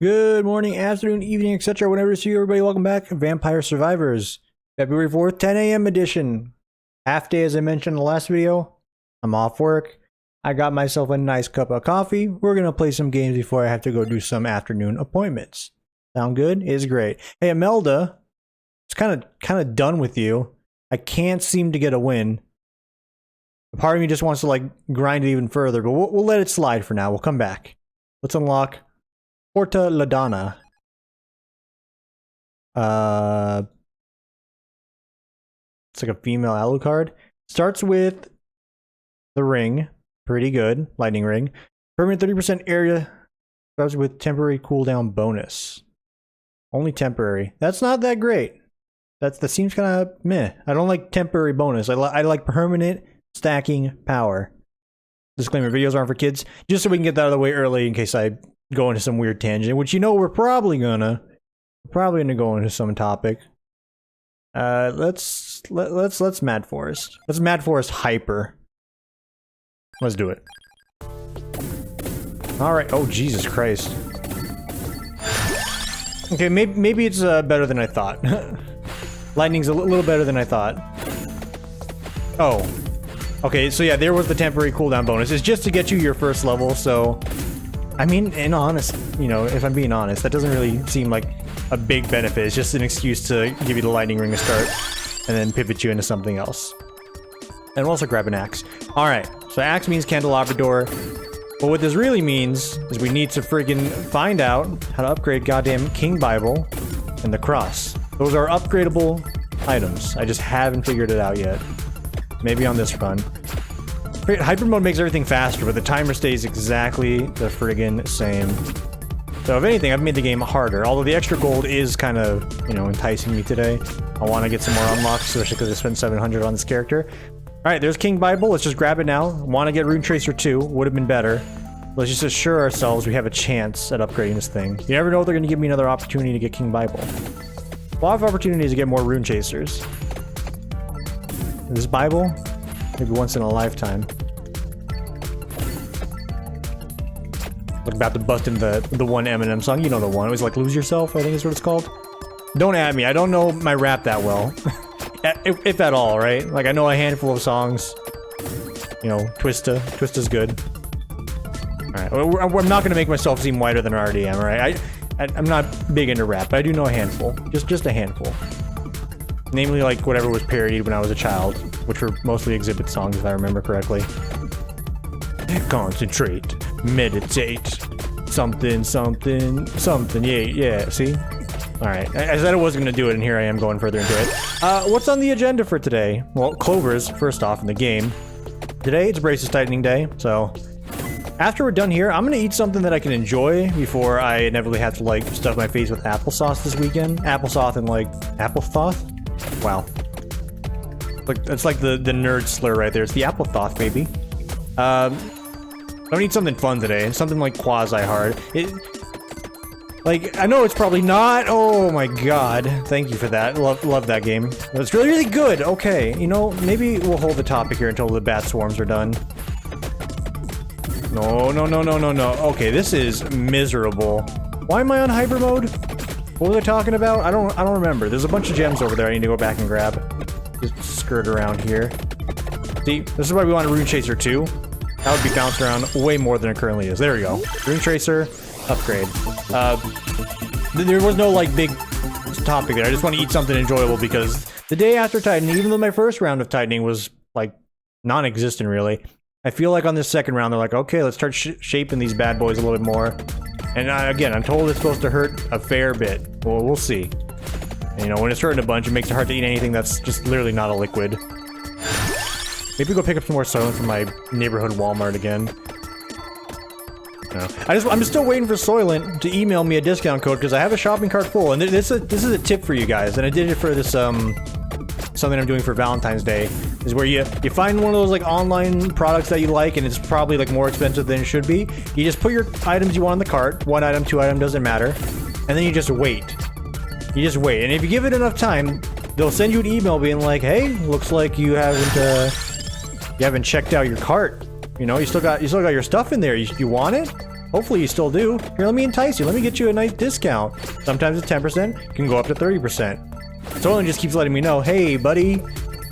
Good morning, afternoon, evening, etc. Whenever you see everybody, welcome back. Vampire Survivors, February 4th, 10 a.m. edition. Half day, as I mentioned in the last video. I'm off work. I got myself a nice cup of coffee. We're going to play some games before I have to go do some afternoon appointments. Sound good? It's great. Hey, Imelda, it's kind of done with you. I can't seem to get a win. Part of me just wants to like grind it even further, but we'll let it slide for now. We'll come back. Let's unlock Porta Ladana. It's like a female Alucard. Starts with the ring. Pretty good. Lightning ring. Permanent 30% area. Starts with temporary cooldown bonus. Only temporary. That's not that great. That seems kind of meh. I don't like temporary bonus. I like permanent stacking power. Disclaimer, videos aren't for kids. Just so we can get that out of the way early in case I go into some weird tangent, which you know we're probably gonna go into some topic. Let's Mad Forest. Let's Mad Forest hyper. Let's do it. All right. Oh Jesus Christ. Okay, maybe it's better than I thought. Lightning's a little better than I thought. Oh. Okay, so yeah, there was the temporary cooldown bonus. It's just to get you your first level, so I mean, in honest, you know, if I'm being honest, that doesn't really seem like a big benefit. It's just an excuse to give you the lightning ring to start and then pivot you into something else. And we'll also grab an axe. Alright, so axe means candelabra door. But what this really means is we need to friggin' find out how to upgrade goddamn King Bible and the cross. Those are upgradable items. I just haven't figured it out yet. Maybe on this run. Hyper mode makes everything faster, but the timer stays exactly the friggin' same. So if anything, I've made the game harder. Although the extra gold is kind of, you know, enticing me today. I want to get some more unlocks, especially because I spent 700 on this character. Alright, there's King Bible. Let's just grab it now. Want to get Rune Tracer 2. Would have been better. Let's just assure ourselves we have a chance at upgrading this thing. You never know if they're going to give me another opportunity to get King Bible. A lot of opportunities to get more Rune Chasers. This Bible? Maybe once in a lifetime. Like about to bust in the one Eminem song. You know the one. It was like Lose Yourself, I think is what it's called. Don't at me. I don't know my rap that well. if at all, right? Like I know a handful of songs. You know, Twista. Twista's good. Alright. I'm not going to make myself seem whiter than I already am, right? I'm not big into rap, but I do know a handful. Just a handful. Namely, like, whatever was parodied when I was a child, which were mostly exhibit songs, if I remember correctly. Concentrate, meditate, something, yeah, see? Alright, I said I wasn't gonna do it, and here I am going further into it. What's on the agenda for today? Well, Clover's, first off, in the game. Today, it's Braces Tightening Day, so after we're done here, I'm gonna eat something that I can enjoy before I inevitably have to, like, stuff my face with applesauce this weekend. Applesauce and, like, applesauce? Wow. Like, it's like the nerd slur right there. It's the applesauce, baby. I need something fun today. Something like quasi-hard. Like, I know it's probably not. Oh my god. Thank you for that. Love that game. It's really, really good. Okay. You know, maybe we'll hold the topic here until the bat swarms are done. No. Okay, this is miserable. Why am I on hyper mode? What was I talking about? I don't remember. There's a bunch of gems over there I need to go back and grab. Just skirt around here. See, this is why we want a Rune Chaser 2. That would be bounced around way more than it currently is. There we go. Rune Tracer, upgrade. There was no, like, big topic there. I just want to eat something enjoyable because the day after tightening, even though my first round of tightening was, like, non-existent, really, I feel like on this second round, they're like, okay, let's start shaping these bad boys a little bit more. And again, I'm told it's supposed to hurt a fair bit. Well, we'll see. And, you know, when it's hurting a bunch, it makes it hard to eat anything that's just literally not a liquid. Maybe go pick up some more Soylent from my neighborhood Walmart again. No. I'm still waiting for Soylent to email me a discount code because I have a shopping cart full. And this is a tip for you guys. And I did it for this, something I'm doing for Valentine's Day. Is where you find one of those like online products that you like and it's probably like more expensive than it should be. You just put your items you want in the cart, 1 item, 2 item, doesn't matter, and then you just wait. You just wait, and if you give it enough time, they'll send you an email being like, "Hey, looks like you haven't checked out your cart. You know, you still got your stuff in there. You want it?" Hopefully you still do. Here, let me entice you. Let me get you a nice discount. Sometimes it's 10%, can go up to 30%. So it just keeps letting me know, hey, buddy,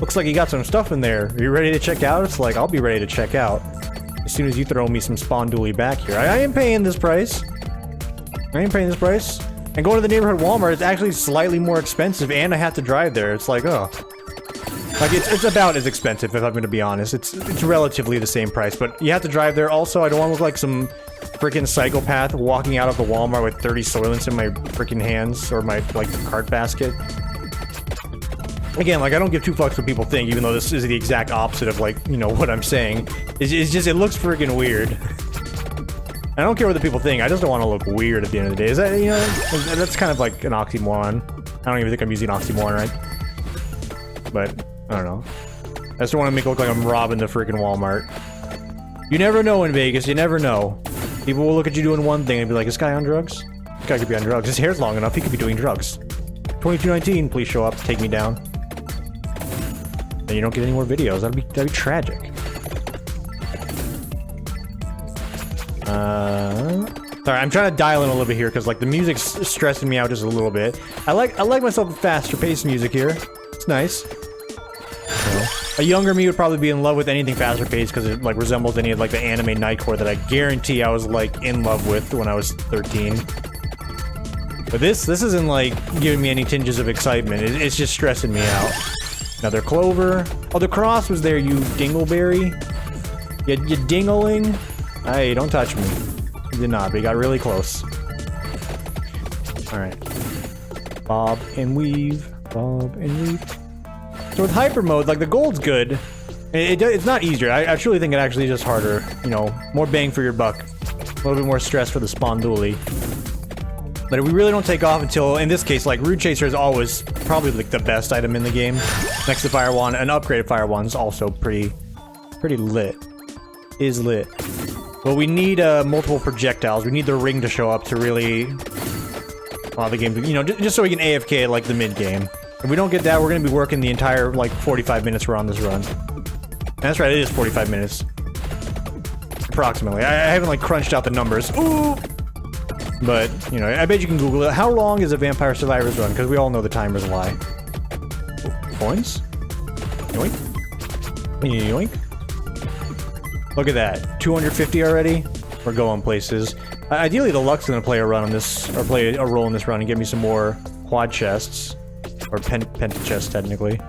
looks like you got some stuff in there. Are you ready to check out? It's like, I'll be ready to check out as soon as you throw me some spawn dually back here. I am paying this price. I am paying this price. And going to the neighborhood Walmart is actually slightly more expensive, and I have to drive there. It's like, oh. Like, it's about as expensive, if I'm gonna be honest. It's relatively the same price, but you have to drive there. Also, I don't want to look like some freaking psychopath walking out of the Walmart with 30 soylents in my freaking hands, or my, like, cart basket. Again, like, I don't give two fucks what people think, even though this is the exact opposite of, like, you know, what I'm saying. It's just, it looks freaking weird. I don't care what the people think, I just don't want to look weird at the end of the day. Is that, you know, that's kind of like an oxymoron. I don't even think I'm using oxymoron, right? But, I don't know. I just don't want to make it look like I'm robbing the freaking Walmart. You never know in Vegas, you never know. People will look at you doing one thing and be like, is this guy on drugs? This guy could be on drugs. His hair's long enough, he could be doing drugs. 2219, please show up, take me down. Then you don't get any more videos, that'd be tragic. Sorry, I'm trying to dial in a little bit here because like the music's stressing me out just a little bit. I like myself a faster paced music here. It's nice. A younger me would probably be in love with anything faster paced because it like resembles any of like the anime nightcore that I guarantee I was like in love with when I was 13. But this isn't like giving me any tinges of excitement. It's just stressing me out. Another clover. Oh, the cross was there, you dingleberry. You dingling. Hey, don't touch me. You did not, but you got really close. Alright. Bob and weave. Bob and weave. So with hyper mode, like the gold's good. It's not easier. I truly think it actually is just harder. You know, more bang for your buck. A little bit more stress for the spawn dually. But we really don't take off until, in this case, like Root Chaser is always probably like the best item in the game. Next to Fire Wand, an upgraded Fire Wand is also pretty lit. Is lit. But we need multiple projectiles. We need the ring to show up to really allow the game to, you know, just so we can AFK like the mid game. If we don't get that, we're gonna be working the entire like 45 minutes we're on this run. And that's right, it is 45 minutes. Approximately. I haven't like crunched out the numbers. Ooh! But, you know, I bet you can Google it. How long is a Vampire Survivors run? Because we all know the timers lie. Coins? Yoink. Yoink. Look at that. 250 already? We're going places. Ideally, the Luck's gonna play a run on this, or play a role in this run and give me some more quad chests. Or penta chests, technically.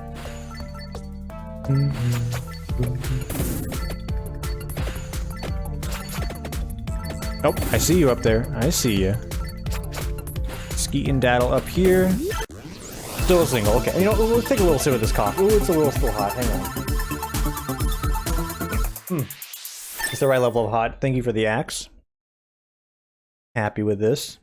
Oh, I see you up there. I see you. Skeet and Daddle up here. Still a single. Okay, you know, let's take a little sip of this coffee. Ooh, it's a little still hot. Hang on. It's the right level of hot. Thank you for the axe. Happy with this.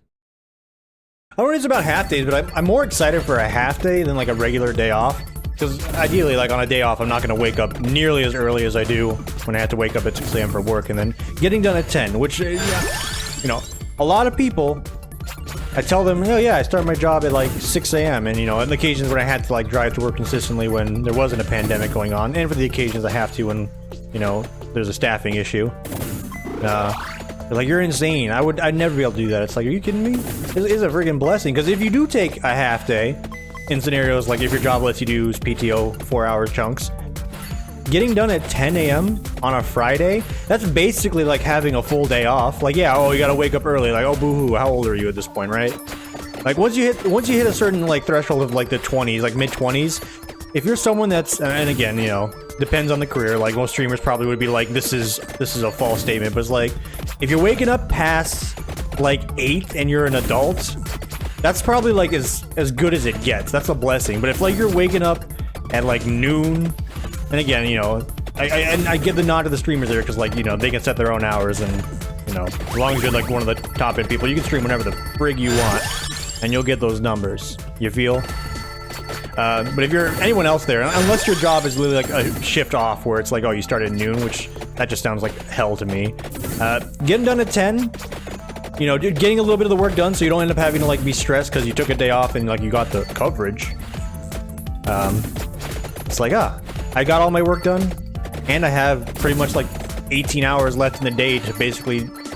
I don't know what it's about half days, but I'm more excited for a half day than like a regular day off. Because ideally, like on a day off, I'm not going to wake up nearly as early as I do when I have to wake up at 6 a.m. for work, and then getting done at 10, which, you know, a lot of people, I tell them, oh yeah, I start my job at like 6 a.m. and, you know, on the occasions when I had to like drive to work consistently when there wasn't a pandemic going on, and for the occasions I have to when, you know, there's a staffing issue. They're like, you're insane. I'd never be able to do that. It's like, are you kidding me? It's a friggin' blessing, because if you do take a half day, in scenarios like if your job lets you do PTO 4-hour chunks, getting done at 10 a.m. on a Friday, that's basically like having a full day off. Like, yeah, oh, you gotta wake up early. Like, oh, boo-hoo, how old are you at this point, right? Like, once you hit a certain like threshold of like the 20s, like mid-20s, if you're someone that's, and again, you know, depends on the career, like most streamers probably would be like, this is a false statement, but it's like, if you're waking up past like 8 and you're an adult, that's probably like as good as it gets. That's a blessing. But if like you're waking up at like noon, and again, you know, I give the nod to the streamers there because like, you know, they can set their own hours, and you know, as long as you're like one of the top end people, you can stream whenever the frig you want, and you'll get those numbers. You feel? But if you're anyone else there, unless your job is literally like a shift off where it's like, oh, you start at noon, which that just sounds like hell to me. Getting done at 10, you know, getting a little bit of the work done so you don't end up having to like be stressed because you took a day off and like you got the coverage. It's like, I got all my work done and I have pretty much like 18 hours left in the day to basically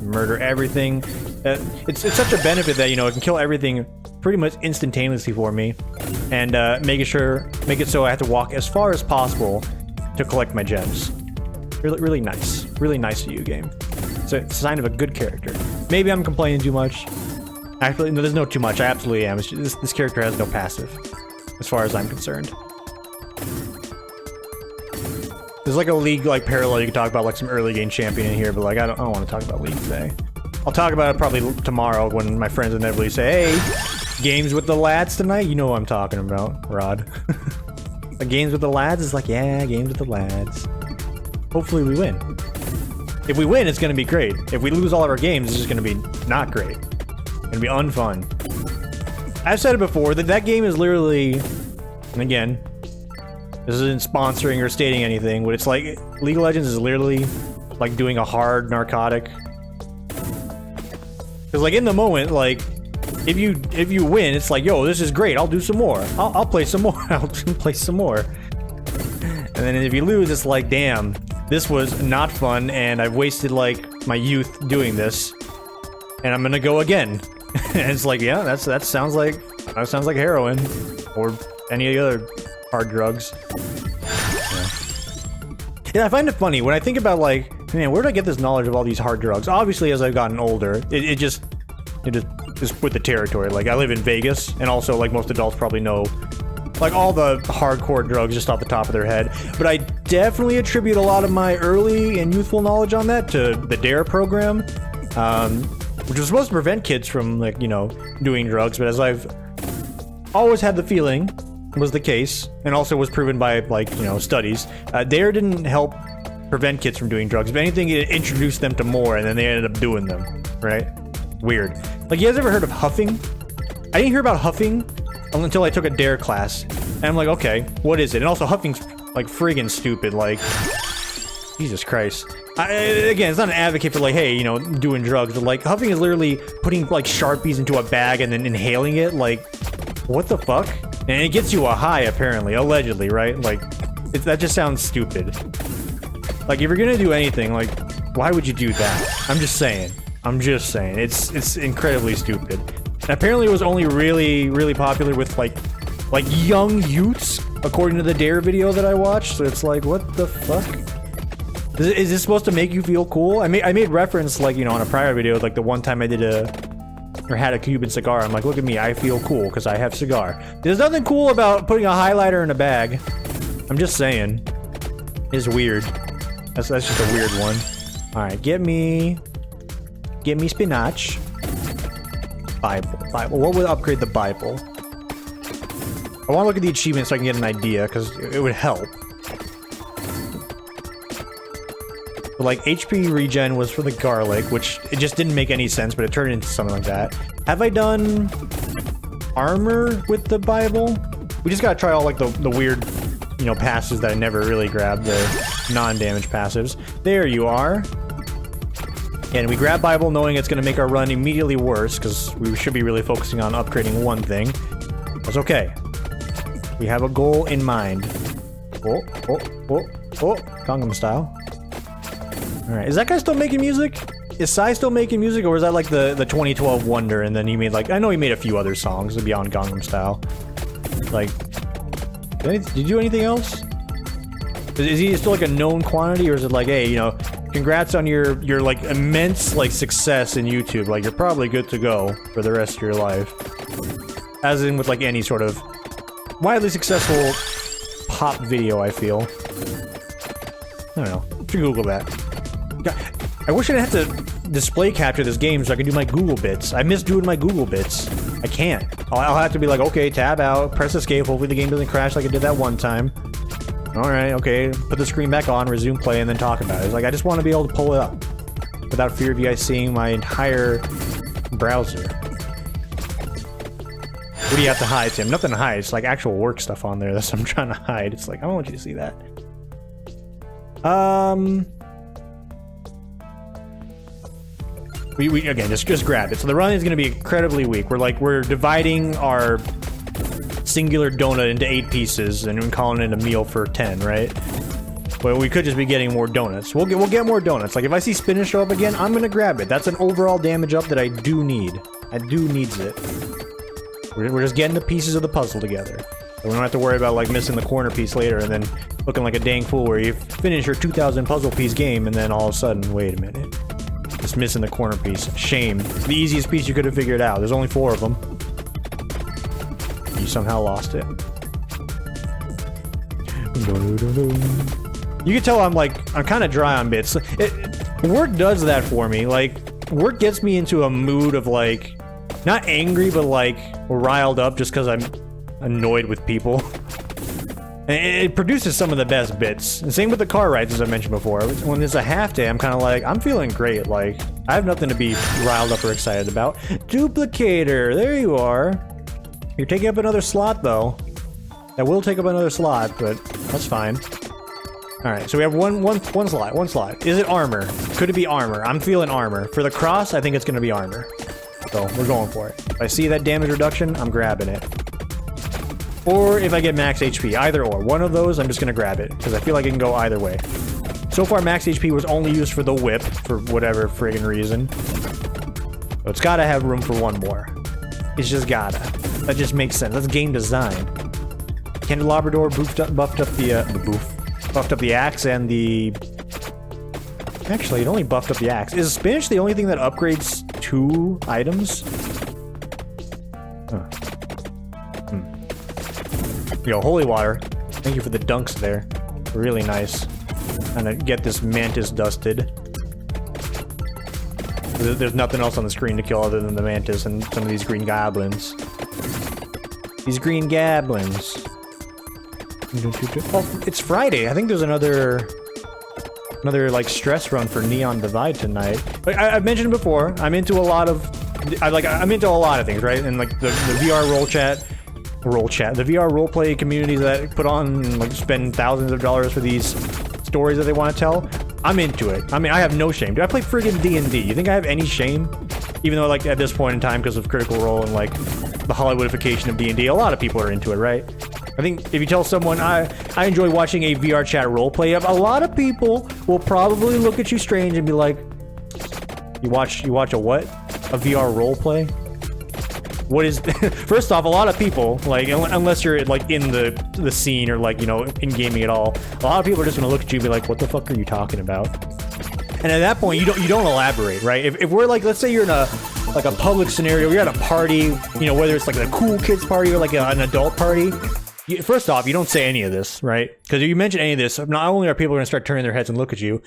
just murder everything. It's such a benefit that, you know, it can kill everything pretty much instantaneously for me, and make it so I have to walk as far as possible to collect my gems. Really nice of you, game. It's a sign of a good character. Maybe I'm complaining too much. Actually, no, there's no too much. I absolutely am. This character has no passive, as far as I'm concerned. There's like a League like parallel you can talk about, like some early game champion in here, but like I don't want to talk about League today. I'll talk about it probably tomorrow when my friends inevitably say, "Hey, games with the lads tonight." You know what I'm talking about, Rod. Like, games with the lads is like, yeah, games with the lads. Hopefully we win. If we win, it's gonna be great. If we lose all of our games, it's just gonna be not great. It's gonna be unfun. I've said it before that that game is literally, and again, this isn't sponsoring or stating anything, but it's like League of Legends is literally like doing a hard narcotic. Because like in the moment, like if you win, it's like, yo, this is great. I'll do some more. I'll play some more. I'll play some more. And then if you lose, it's like, damn, this was not fun, and I've wasted like my youth doing this, and I'm gonna go again. And it's like, yeah, that sounds like heroin or any other hard drugs. Yeah, I find it funny when I think about like, man, where did I get this knowledge of all these hard drugs? Obviously, as I've gotten older, it just is with the territory. Like, I live in Vegas, and also like most adults probably know like all the hardcore drugs just off the top of their head. But I definitely attribute a lot of my early and youthful knowledge on that to the DARE program, which was supposed to prevent kids from, like, you know, doing drugs. But as I've always had the feeling was the case, and also was proven by, like, you know, studies, DARE didn't help prevent kids from doing drugs. If anything, it introduced them to more, and then they ended up doing them, right? Weird. Like, you guys ever heard of huffing? I didn't hear about huffing until I took a DARE class, and I'm like, okay, what is it? And also, huffing's like friggin' stupid. Like, Jesus Christ. Again, it's not an advocate for like, hey, you know, doing drugs, but like, huffing is literally putting like Sharpies into a bag and then inhaling it. Like, what the fuck? And it gets you a high, apparently, allegedly, right? Like, that just sounds stupid. Like, if you're gonna do anything, like, why would you do that? I'm just saying. It's incredibly stupid. And apparently it was only really popular with like young youths, according to the DARE video that I watched. So it's like, what the fuck? Is this supposed to make you feel cool? I made reference, like, you know, on a prior video, like the one time I did had a Cuban cigar. I'm like, look at me, I feel cool because I have cigar. There's nothing cool about putting a highlighter in a bag. I'm just saying. It's weird. That's just a weird one. All right, get me spinach. Bible. What would upgrade the Bible? I want to look at the achievement so I can get an idea, because it would help. But like, HP regen was for the garlic, which it just didn't make any sense, but it turned into something like that. Have I done armor with the Bible? We just gotta try all like the weird, you know, passives that I never really grabbed, the non-damage passives. There you are. And we grab Bible knowing it's going to make our run immediately worse, because we should be really focusing on upgrading one thing. That's okay. We have a goal in mind. Oh, Gangnam Style. Alright, is that guy still making music? Is Psy still making music, or is that like the 2012 wonder, and then he made like, I know he made a few other songs beyond Gangnam Style. Like, did you do anything else? Is he still like a known quantity, or is it like, hey, you know, congrats on your like immense like success in YouTube, like you're probably good to go for the rest of your life. As in with like any sort of widely successful pop video, I feel. I don't know. You should Google that. I wish I didn't have to display capture this game so I can do my Google bits. I miss doing my Google bits. I can't. I'll have to be like, okay, tab out, press escape, hopefully the game doesn't crash like it did that one time. Alright, okay, put the screen back on, resume play, and then talk about it. It's like, I just want to be able to pull it up without fear of you guys seeing my entire browser. What do you have to hide, Tim? Nothing to hide. It's like actual work stuff on there. That's what I'm trying to hide. It's like, I don't want you to see that. We again, just grab it. So the run is going to be incredibly weak. We're dividing our singular donut into 8 pieces and calling it a meal for 10, right? But we could just be getting more donuts. We'll get more donuts. Like, if I see spinach show up again, I'm gonna grab it. That's an overall damage up that I do need. I do needs it. We're just getting the pieces of the puzzle together. So we don't have to worry about, like, missing the corner piece later and then looking like a dang fool where you finish your 2,000 puzzle piece game and then all of a sudden, wait a minute. Just missing the corner piece. Shame. The easiest piece you could have figured out. There's only 4 of them. You somehow lost it. You can tell I'm kind of dry on bits. Work does that for me. Like, work gets me into a mood of, like, not angry, but, like, riled up just because I'm annoyed with people. And it produces some of the best bits. And same with the car rides, as I mentioned before. When there's a half day, I'm kind of like, I'm feeling great. Like, I have nothing to be riled up or excited about. Duplicator, there you are. You're taking up another slot, though. That will take up another slot, but that's fine. Alright, so we have one slot. Is it armor? Could it be armor? I'm feeling armor. For the cross, I think it's gonna be armor. So, we're going for it. If I see that damage reduction, I'm grabbing it. Or if I get max HP, either or. One of those, I'm just gonna grab it, because I feel like it can go either way. So far, max HP was only used for the whip, for whatever friggin' reason. So it's gotta have room for one more. It's just gotta. That just makes sense. That's game design. Candelabrador buffed up the axe and the... Actually, it only buffed up the axe. Is spinach the only thing that upgrades 2 items? Huh. Yo, holy water. Thank you for the dunks there. Really nice. Trying to get this mantis dusted. There's nothing else on the screen to kill other than the mantis and some of these green goblins. These green goblins. Oh, it's Friday. I think there's another like stress run for Neon Divide tonight. Like I've mentioned it before, I'm into a lot of things, right? And like the VR the VR roleplay communities that put on and like spend thousands of dollars for these stories that they want to tell. I'm into it. I mean, I have no shame. Do I play friggin' D&D? You think I have any shame? Even though, like, at this point in time, because of Critical Role and, like, the Hollywoodification of D&D, a lot of people are into it, right? I think if you tell someone, I enjoy watching a VR chat roleplay, a lot of people will probably look at you strange and be like, you watch a what? A VR roleplay? What is... First off, a lot of people, like, unless you're, like, in the scene or, like, you know, in gaming at all, a lot of people are just gonna look at you and be like, what the fuck are you talking about? And at that point, you don't elaborate, right? If we're, like, let's say you're in a public scenario, you're at a party, you know, whether it's, like, a cool kids party or, like, an adult party, first off, you don't say any of this, right? Because if you mention any of this, not only are people gonna start turning their heads and look at you,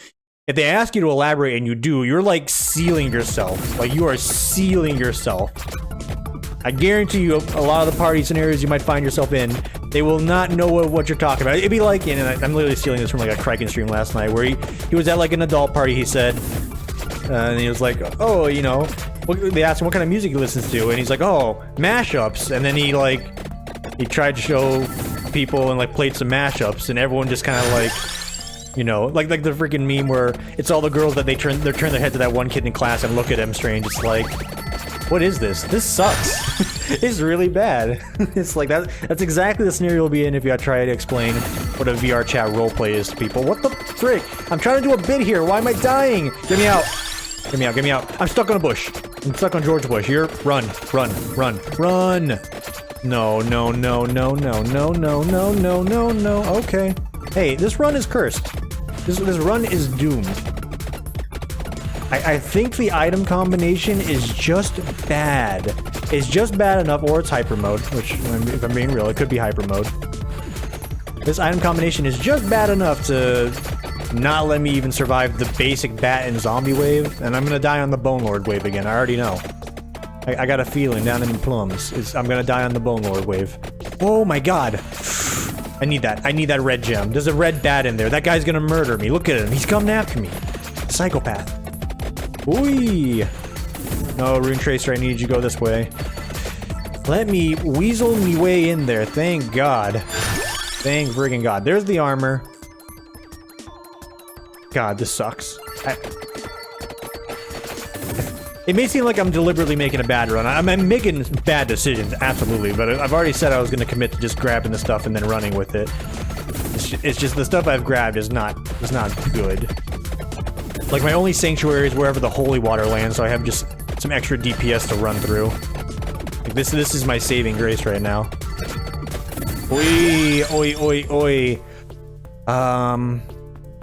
if they ask you to elaborate and you do, you're, like, sealing yourself. Like, you are sealing yourself. I guarantee you, a lot of the party scenarios you might find yourself in, they will not know what you're talking about. It'd be like, and I'm literally stealing this from like a Kraken stream last night, where he was at like an adult party, he said, and he was like, oh, you know, they asked him what kind of music he listens to, and he's like, oh, mashups, and then he tried to show people and like played some mashups, and everyone just kind of like, you know, like the freaking meme where it's all the girls that they turn their head to that one kid in class and look at him strange. It's like, what is this? This sucks. It's really bad. It's like that's exactly the scenario you'll be in if you try to explain what a VR chat roleplay is to people. What the frick? I'm trying to do a bit here. Why am I dying? Get me out. Get me out. Get me out. I'm stuck on a bush. I'm stuck on George Bush. Here. Run. Run. Run. Run. No, no, no, no, no, no, no, no, no, no, no. Okay. Hey, this run is cursed. This run is doomed. I think the item combination is just bad. It's just bad enough, or it's hyper mode, which, if I'm being real, it could be hyper mode. This item combination is just bad enough to not let me even survive the basic bat and zombie wave, and I'm gonna die on the Bone Lord wave again. I already know. I got a feeling down in the plums. I'm gonna die on the Bone Lord wave. Oh my god. I need that. I need that red gem. There's a red bat in there. That guy's gonna murder me. Look at him. He's coming after me. Psychopath. Ooh. No, Rune Tracer, I need you to go this way. Let me weasel me way in there. Thank God. Thank friggin' God. There's the armor. God, this sucks. It may seem like I'm deliberately making a bad run. I'm making bad decisions, absolutely, but I've already said I was going to commit to just grabbing the stuff and then running with it. It's just the stuff I've grabbed is not good. Like, my only sanctuary is wherever the holy water lands, so I have just some extra DPS to run through. Like, this is my saving grace right now. Oi, oi, oi, oi.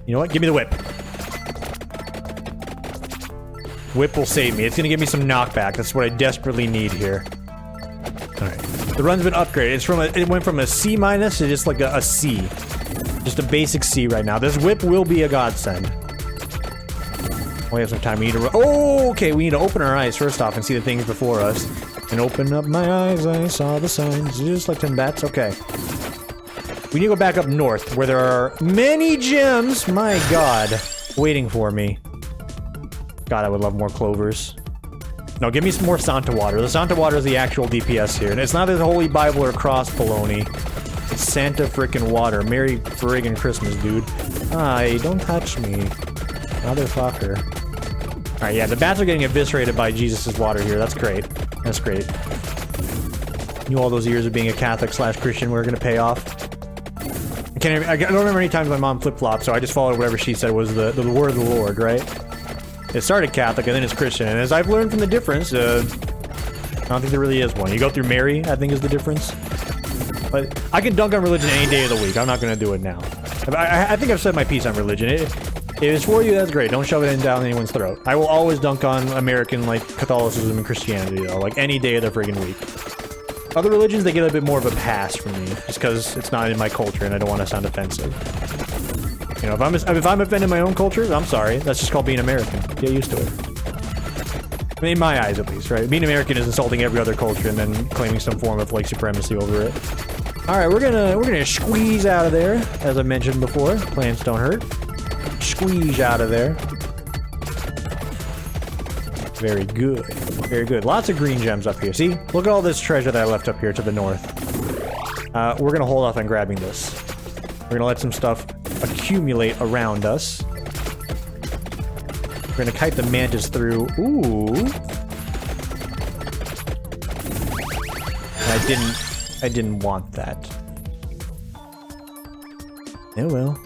You know what? Give me the whip. Whip will save me. It's gonna give me some knockback. That's what I desperately need here. Alright. The run's been upgraded. It went from a C- to just like a C. Just a basic C right now. This whip will be a godsend. We have some time. We need to. Oh, okay. We need to open our eyes first off and see the things before us. And open up my eyes, I saw the signs. Just like 10 bats. Okay. We need to go back up north where there are many gems. My God, waiting for me. God, I would love more clovers. No, give me some more Santa water. The Santa water is the actual DPS here, and it's not this Holy Bible or cross baloney. It's Santa frickin' water. Merry friggin' Christmas, dude. Hi, don't touch me, motherfucker. All right, yeah, the bats are getting eviscerated by Jesus' water here. That's great. That's great. Knew all those years of being a Catholic/Christian were gonna pay off. I don't remember any times my mom flip-flopped, so I just followed whatever she said was the word of the Lord, right? It started Catholic and then it's Christian, and as I've learned from the difference, I don't think there really is one. You go through Mary, I think is the difference. But I can dunk on religion any day of the week. I'm not gonna do it now. I think I've said my piece on religion. If it's for you, that's great. Don't shove it down anyone's throat. I will always dunk on American, like, Catholicism and Christianity, though. Like, any day of the friggin' week. Other religions, they get a bit more of a pass from me, just because it's not in my culture and I don't want to sound offensive. You know, if I'm offending my own culture, I'm sorry. That's just called being American. Get used to it. I mean, in my eyes, at least, right? Being American is insulting every other culture and then claiming some form of, like, supremacy over it. Alright, we're gonna squeeze out of there, as I mentioned before. Plants don't hurt. Squeeze out of there. Very good. Very good. Lots of green gems up here. See? Look at all this treasure that I left up here to the north. We're gonna hold off on grabbing this. We're gonna let some stuff accumulate around us. We're gonna kite the mantis through. Ooh. I didn't want that. Oh well.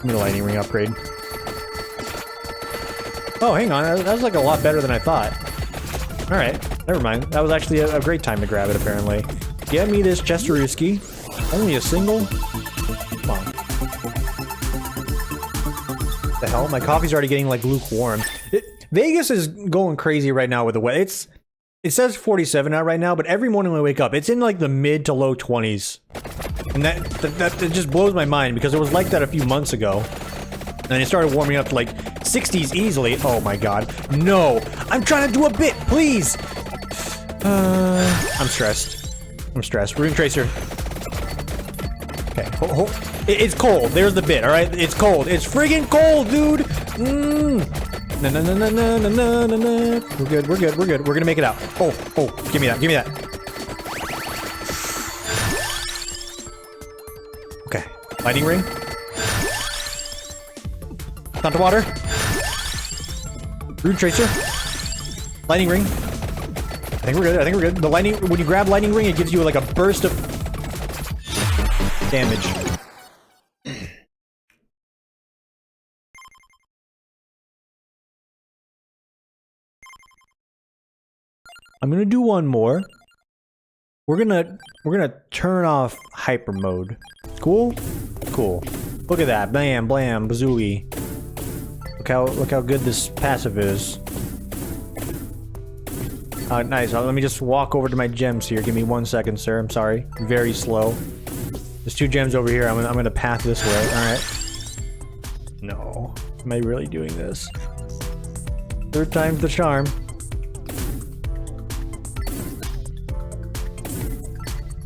Give me the lightning ring upgrade. Oh, hang on. That was like a lot better than I thought. Alright, never mind. That was actually a great time to grab it, apparently. Get me this Chesterooski. Only a single? Come on. What the hell? My coffee's already getting, like, lukewarm. Vegas is going crazy right now with the weather. It says 47 out right now, but every morning when I wake up, it's in, like, the mid to low 20s. And that just blows my mind, because it was like that a few months ago. And it started warming up to, like, 60s easily. Oh my God. No! I'm trying to do a bit, please! I'm stressed. I'm stressed. Rune Tracer. Okay, it's cold. There's the bit, alright? It's cold. It's friggin' cold, dude! Na na na na na na na na. We're good, we're good, we're good. We're gonna make it out. Oh, give me that, give me that. Okay. Lightning ring. Santa water. Rune Tracer. Lightning ring. I think we're good. I think we're good. The lightning, when you grab lightning ring, it gives you like a burst of damage. I'm gonna do one more. We're gonna turn off hyper mode. Cool? Cool. Look at that. Bam, blam, bazooey. Look how good this passive is. Nice. Let me just walk over to my gems here. Give me 1 second, sir. I'm sorry. Very slow. There's 2 gems over here. I'm gonna path this way. Alright. No. Am I really doing this? 3rd time's the charm.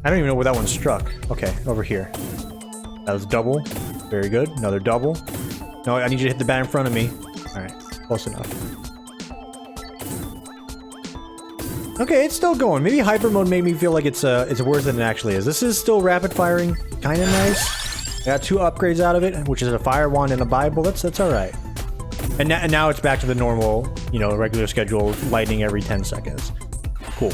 I don't even know where that one struck. Okay, over here. That was double. Very good. Another double. No, I need you to hit the bat in front of me. Alright, close enough. Okay, it's still going. Maybe hyper mode made me feel like it's worse than it actually is. This is still rapid firing. Kinda nice. I got 2 upgrades out of it, which is a fire wand and a Bible. That's alright. And now it's back to the normal, you know, regular schedule, lightning every 10 seconds. Cool.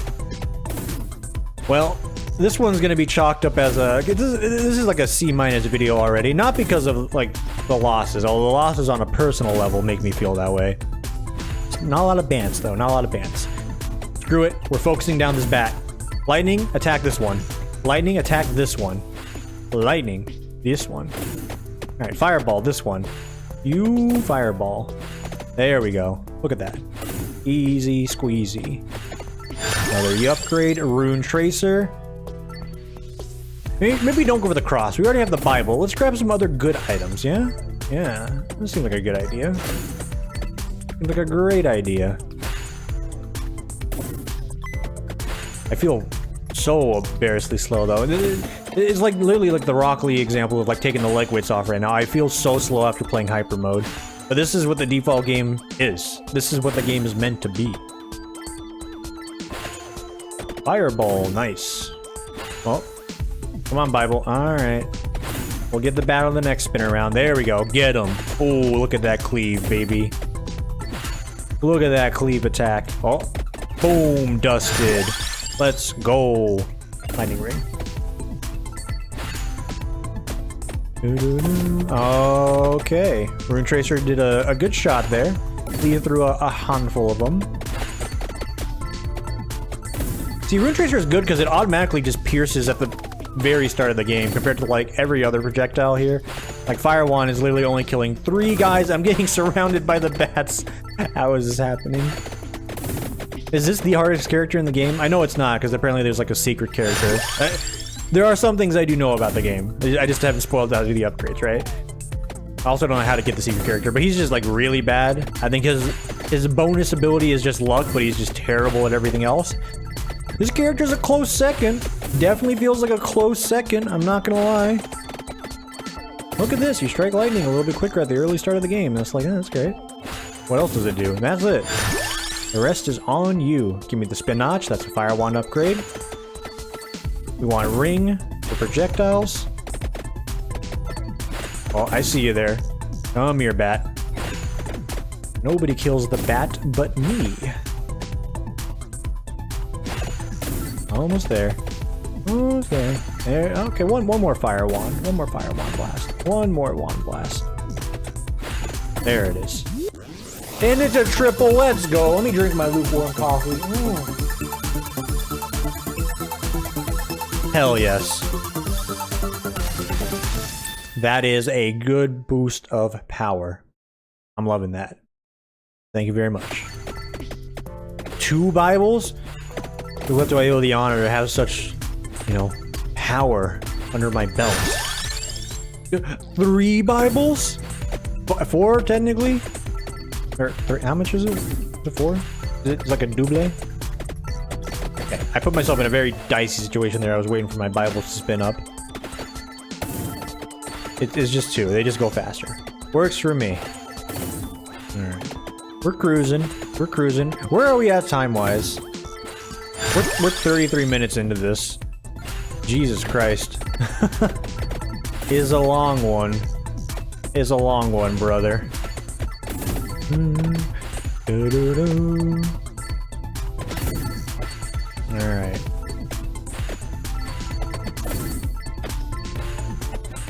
Well, This one's gonna be chalked up as a... This is like a C- video already. Not because of, like, the losses. Although the losses on a personal level make me feel that way. Not a lot of bants, though. Not a lot of bants. Screw it. We're focusing down this bat. Lightning, attack this one. Lightning, attack this one. Lightning, this one. Alright, fireball, this one. You fireball. There we go. Look at that. Easy squeezy. Another upgrade, rune tracer. Maybe don't go for the cross. We already have the Bible. Let's grab some other good items, yeah? Yeah, this seems like a good idea. Seems like a great idea. I feel so embarrassingly slow, though. It's like literally like the Rock Lee example of like taking the leg weights off right now. I feel so slow after playing hyper mode. But this is what the default game is. This is what the game is meant to be. Fireball, nice. Well, come on, Bible. Alright. We'll get the bat on the next spin around. There we go. Get him. Oh, look at that cleave, baby. Look at that cleave attack. Oh, boom, dusted. Let's go. Lightning ring. Okay. Rune Tracer did a good shot there. Cleave through a handful of them. See, Rune Tracer is good because it automatically just pierces at the very start of the game compared to like every other projectile here. Like Fire Wand is literally only killing 3 guys. I'm getting surrounded by the bats. How is this happening? Is this the hardest character in the game? I know it's not because apparently there's like a secret character. There are some things I do know about the game. I just haven't spoiled how to do the upgrades, right? I also don't know how to get the secret character, but he's just like really bad. I think his bonus ability is just luck, but he's just terrible at everything else. This character's a close second. Definitely feels like a close second, I'm not gonna lie. Look at this, you strike lightning a little bit quicker at the early start of the game. That's like, that's great. What else does it do? And that's it. The rest is on you. Give me the spinach, that's a Fire Wand upgrade. We want ring for projectiles. Oh, I see you there. Come here, bat. Nobody kills the bat but me. Almost there. Almost there. There. Okay, one more fire wand. One more fire wand blast. One more wand blast. There it is. And it's a triple. Let's go. Let me drink my lukewarm coffee. Hell yes. That is a good boost of power. I'm loving that. Thank you very much. 2 Bibles? What do I owe the honor to have such, you know, power under my belt? 3 Bibles? 4 technically? Or 3, how much is it? Is it 4? Is it like a double? Okay, I put myself in a very dicey situation there. I was waiting for my Bibles to spin up. It's just 2. They just go faster. Works for me. Alright. We're cruising. We're cruising. Where are we at time-wise? We're 33 minutes into this. Jesus Christ. Is a long one. Is a long one, brother. Alright.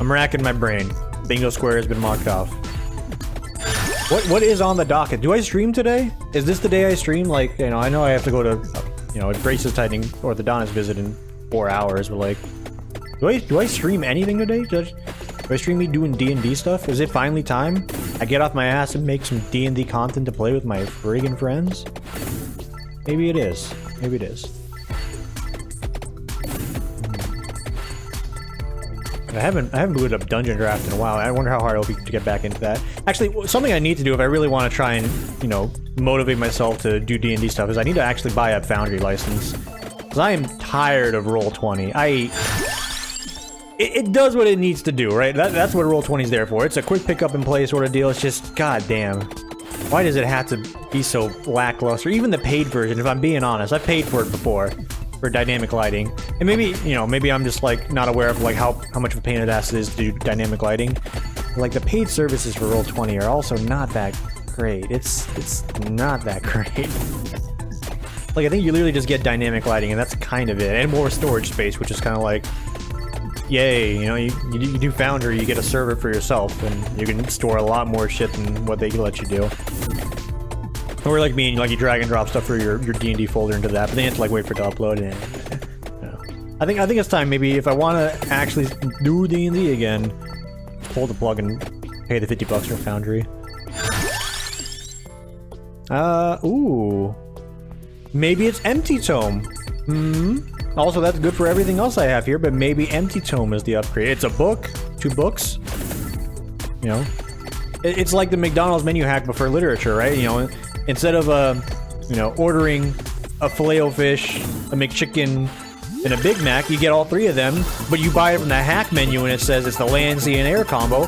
I'm racking my brain. Bingo Square has been marked off. What is on the docket? Do I stream today? Is this the day I stream? Like, you know I have to go to, you know, a braces tightening orthodontist visit in 4 hours, but like, do I stream anything today? Do I stream me doing D&D stuff? Is it finally time? I get off my ass and make some D&D content to play with my friggin' friends? Maybe it is. Maybe it is. I haven't booted up Dungeon Draft in a while. I wonder how hard it'll be to get back into that. Actually, something I need to do if I really want to try and, you know, motivate myself to do D&D stuff is I need to actually buy a Foundry license. Because I am tired of Roll20. It does what it needs to do, right? That's what Roll20 is there for. It's a quick pick up and play sort of deal. It's just, goddamn. Why does it have to be so lackluster? Even the paid version, if I'm being honest. I've paid for it before. For dynamic lighting. And maybe, you know, maybe I'm just like not aware of like how much of a pain in the ass it is to do dynamic lighting. Like the paid services for Roll20 are also not that great. It's not that great. Like, I think you literally just get dynamic lighting, and that's kind of it. And more storage space, which is kind of like, yay, you know, you do Foundry, you get a server for yourself, and you can store a lot more shit than what they let you do. Or like me, like you drag and drop stuff for your D&D folder into that, but then you have to like wait for it to upload. And I think it's time. Maybe if I want to actually do D&D again, pull the plug and pay the $50 for Foundry. Ooh, maybe it's Empty Tome. Also, that's good for everything else I have here, but maybe Empty Tome is the upgrade. It's a book, 2 books. You know, it's like the McDonald's menu hack, but for literature, right? You know, instead of you know, ordering a Filet-O-Fish, a McChicken, and a Big Mac, you get all 3 of them, but you buy it from the hack menu, and it says it's the land, sea, and air combo.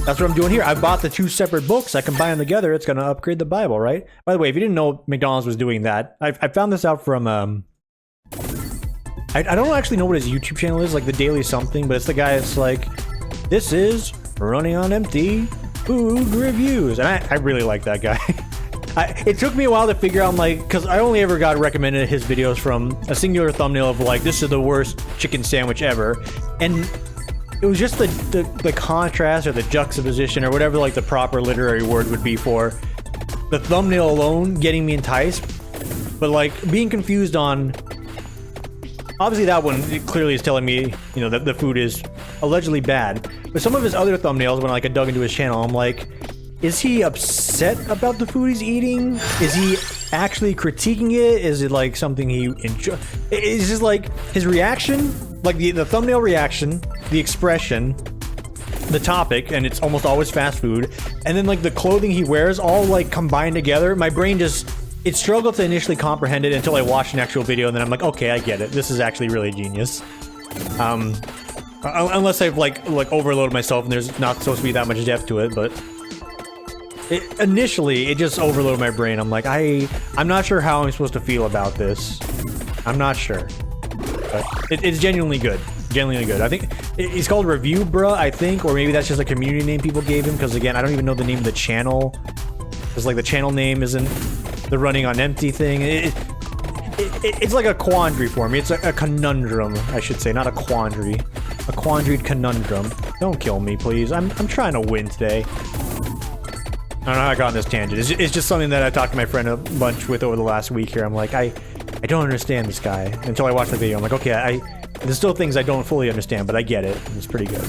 That's what I'm doing here. I bought the 2 separate books. I combine them together. It's going to upgrade the Bible, right? By the way, if you didn't know McDonald's was doing that, I found this out from I don't actually know what his YouTube channel is, like the Daily Something, but it's the guy that's like, this is Running on Empty Food Reviews. And I really like that guy. It took me a while to figure out, like, because I only ever got recommended his videos from a singular thumbnail of like, this is the worst chicken sandwich ever. And it was just the contrast or the juxtaposition or whatever like the proper literary word would be for the thumbnail alone getting me enticed. But like being confused on, obviously that one clearly is telling me, you know, that the food is allegedly bad. But some of his other thumbnails, when like I dug into his channel, I'm like, is he upset about the food he's eating? Is he actually critiquing it? Is it like something he enjoys? It's just like his reaction, like the thumbnail reaction, the expression, the topic, and it's almost always fast food, and then like the clothing he wears all like combined together. My brain just, it struggled to initially comprehend it until I watched an actual video, and then I'm like, okay, I get it. This is actually really genius. Unless I've like overloaded myself and there's not supposed to be that much depth to it, but initially it just overloaded my brain. I'm like, I'm not sure how I'm supposed to feel about this. I'm not sure, but it's genuinely good. Genuinely good. I think it's called Review Bruh, I think, or maybe that's just a community name people gave him, because again, I don't even know the name of the channel. Because like the channel name isn't the Running on Empty thing. It's like a quandary for me. It's a conundrum, I should say, not a quandary. A quandary conundrum. Don't kill me, please. I'm trying to win today. I don't know how I got on this tangent. It's just something that I talked to my friend a bunch with over the last week here. I'm like, I don't understand this guy. Until I watched the video, I'm like, okay, there's still things I don't fully understand, but I get it. It's pretty good.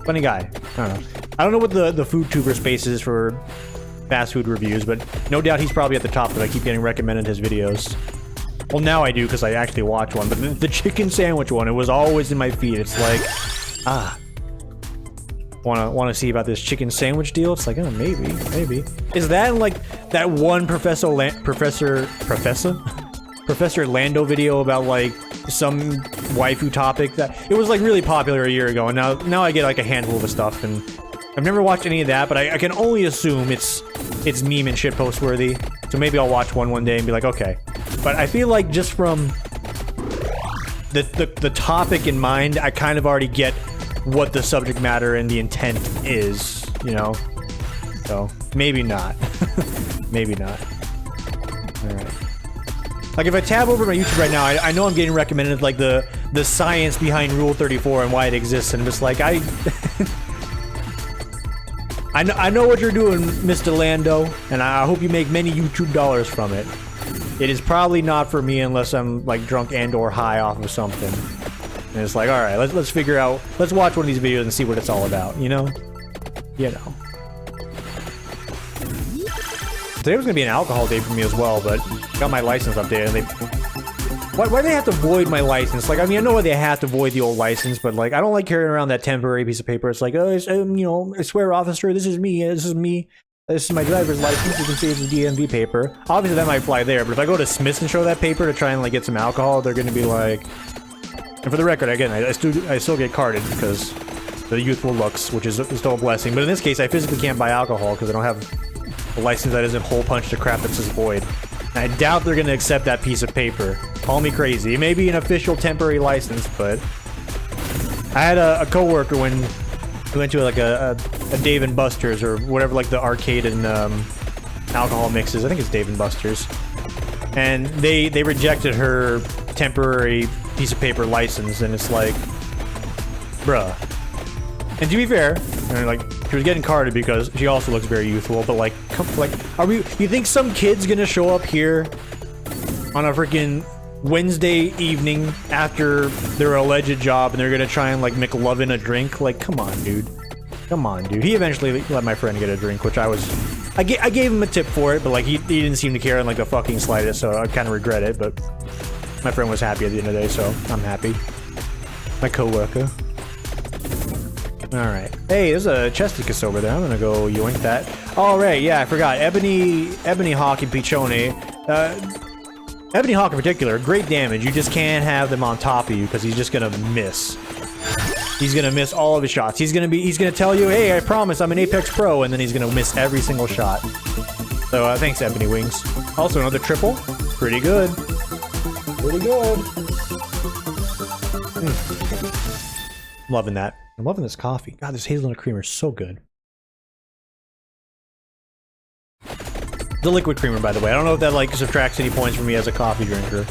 Funny guy. I don't know. I don't know what the food tuber space is for fast food reviews, but no doubt he's probably at the top, but I keep getting recommended his videos. Well, now I do, because I actually watch one, but the chicken sandwich one, it was always in my feed. It's like, want to see about this chicken sandwich deal? It's like, oh, maybe. Is that like that one Professor Lando video about like some waifu topic that it was like really popular a year ago, and now I get like a handful of the stuff, and I've never watched any of that, but I can only assume it's meme and shitpost worthy. So maybe I'll watch one day and be like, okay. But I feel like just from the topic in mind, I kind of already get what the subject matter and the intent is, you know? So, maybe not. Maybe not. Alright. Like, if I tab over my YouTube right now, I know I'm getting recommended, like, the science behind Rule 34 and why it exists, and I'm just like, I know what you're doing, Mr. Lando, and I hope you make many YouTube dollars from it. It is probably not for me unless I'm, like, drunk and or high off of something. And it's like, alright, let's figure out, let's watch one of these videos and see what it's all about, you know? You know. Today was gonna be an alcohol day for me as well, but got my license updated, and they... Why do they have to void my license? Like, I mean, I know why they have to void the old license, but, like, I don't like carrying around that temporary piece of paper. It's like, oh, you know, I swear, officer, this is me, this is my driver's license. You can see it's a DMV paper. Obviously, that might fly there, but if I go to Smith's and show that paper to try and, like, get some alcohol, they're gonna be like... And for the record, again, I still get carded because the youthful looks, which is still a blessing. But in this case, I physically can't buy alcohol because I don't have a license that isn't hole punched to crap that says void. And I doubt they're going to accept that piece of paper. Call me crazy. It may be an official temporary license, but... I had a coworker when we went to like a Dave & Buster's or whatever, like the arcade and alcohol mixes. I think it's Dave & Buster's. and they rejected her temporary piece of paper license, and it's like, bruh. And to be fair, like, she was getting carded because she also looks very youthful, but like, are we, you think some kid's gonna show up here on a freaking Wednesday evening after their alleged job and they're gonna try and like McLovin a drink? Like, come on, dude. Come on, dude. He eventually let my friend get a drink, which I gave him a tip for it, but like he didn't seem to care in like the fucking slightest, so I kind of regret it, but my friend was happy at the end of the day, so I'm happy. My coworker. Alright. Hey, there's a chesticus over there. I'm gonna go yoink that. Alright, yeah, I forgot. Ebony Hawk and Pichone. Ebony Hawk in particular, great damage. You just can't have them on top of you because he's just gonna miss. He's gonna miss all of his shots. He's gonna tell you, hey, I promise I'm an Apex Pro, and then he's gonna miss every single shot. So thanks, Ebony Wings. Also another triple. Pretty good. Pretty good. Loving that. I'm loving this coffee. God, this hazelnut creamer is so good. The liquid creamer, by the way. I don't know if that like subtracts any points for me as a coffee drinker.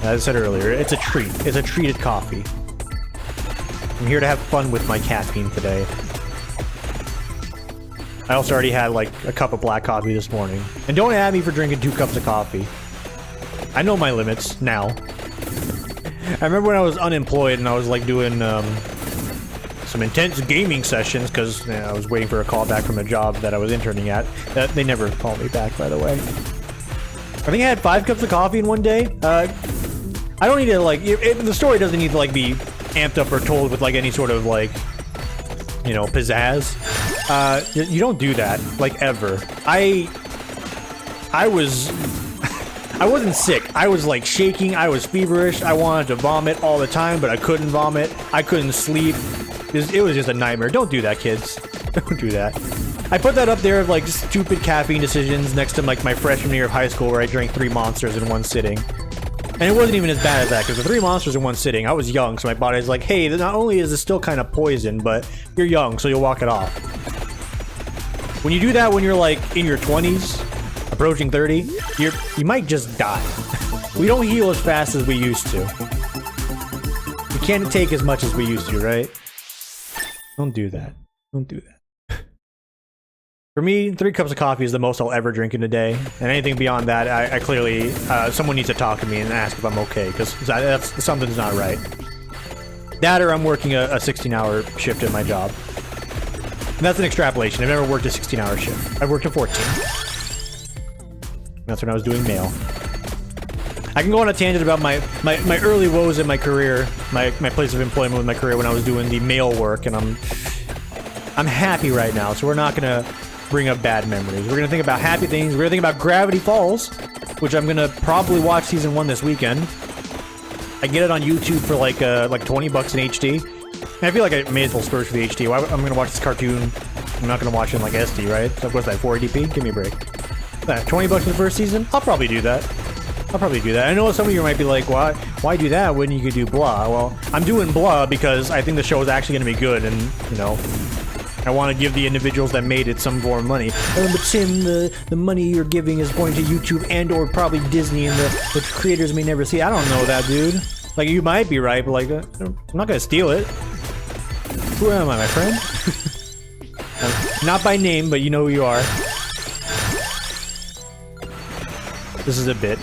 As I said earlier, it's a treat. It's a treated coffee. I'm here to have fun with my caffeine today. I also already had like a cup of black coffee this morning. And don't add me for drinking 2 cups of coffee. I know my limits now. I remember when I was unemployed and I was like doing some intense gaming sessions because I was waiting for a call back from a job that I was interning at. They never called me back, by the way. I think I had 5 cups of coffee in one day. I don't need to like... the story doesn't need to like be amped up or told with like any sort of like, you know, pizzazz. You don't do that, like, ever. I wasn't sick. I was like shaking. I was feverish. I wanted to vomit all the time, but I couldn't vomit. I couldn't sleep. It was just a nightmare. Don't do that, kids. Don't do that. I put that up there of like stupid caffeine decisions next to like my freshman year of high school where I drank 3 Monsters in one sitting. And it wasn't even as bad as that, because the 3 Monsters in one sitting, I was young, so my body's like, hey, not only is this still kind of poison, but you're young, so you'll walk it off. When you do that when you're like in your 20s, approaching 30, you might just die. We don't heal as fast as we used to. We can't take as much as we used to, right? Don't do that. Don't do that. For me, 3 cups of coffee is the most I'll ever drink in a day, and anything beyond that, I clearly, someone needs to talk to me and ask if I'm okay, because something's not right. That or I'm working a 16-hour shift at my job. And that's an extrapolation. I've never worked a 16-hour shift. I've worked a 14. That's when I was doing mail. I can go on a tangent about my early woes in my career, my place of employment with my career when I was doing the mail work, and I'm happy right now, so we're not gonna bring up bad memories. We're gonna think about happy things. We're gonna think about Gravity Falls, which I'm gonna probably watch season 1 this weekend. I get it on YouTube for like $20 in HD. And I feel like I may as well splurge for the HD. I'm gonna watch this cartoon. I'm not gonna watch it in like SD, right? So what's that, 480p? Give me a break. That $20 for the first season? I'll probably do that. I'll probably do that. I know some of you might be like, why do that when you could do blah? Well, I'm doing blah because I think the show is actually gonna be good, and you know, I want to give the individuals that made it some form of money. But Tim, the money you're giving is going to YouTube and or probably Disney, and the creators may never see. I don't know that, dude. Like, you might be right, but like, I'm not gonna steal it. Who am I, my friend? Not by name, but you know who you are. This is a bit.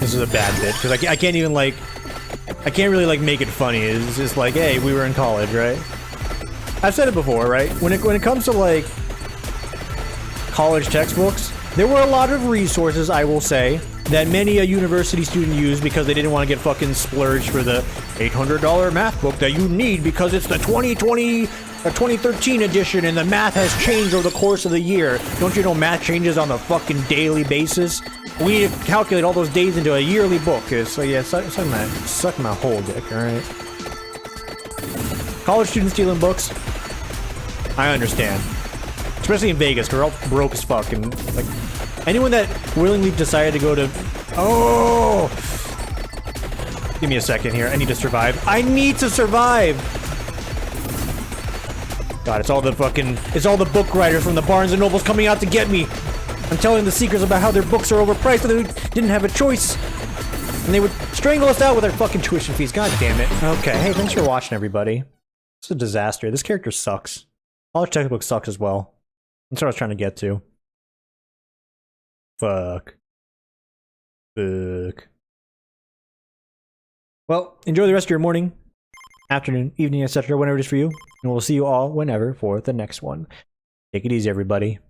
This is a bad bit, because I can't even like... I can't really like make it funny. It's just like, hey, we were in college, right? I've said it before, right? When it comes to like college textbooks, there were a lot of resources, I will say, that many a university student used because they didn't want to get fucking splurged for the $800 math book that you need because it's the 2020 or 2013 edition and the math has changed over the course of the year. Don't you know math changes on a fucking daily basis? We need to calculate all those days into a yearly book. So yeah, suck my whole dick, alright? College students stealing books, I understand. Especially in Vegas, because we're all broke as fuck, and like, anyone that willingly decided to go to... Oh! Give me a second here, I need to survive. I need to survive! God, it's all the book writers from the Barnes & Nobles coming out to get me! I'm telling the seekers about how their books are overpriced and they didn't have a choice. And they would strangle us out with their fucking tuition fees. God damn it. Okay, hey, thanks for watching, everybody. It's a disaster. This character sucks. College textbook sucks as well. That's what I was trying to get to. Fuck. Fuck. Well, enjoy the rest of your morning, afternoon, evening, etc., whenever it is for you. And we'll see you all whenever for the next one. Take it easy, everybody.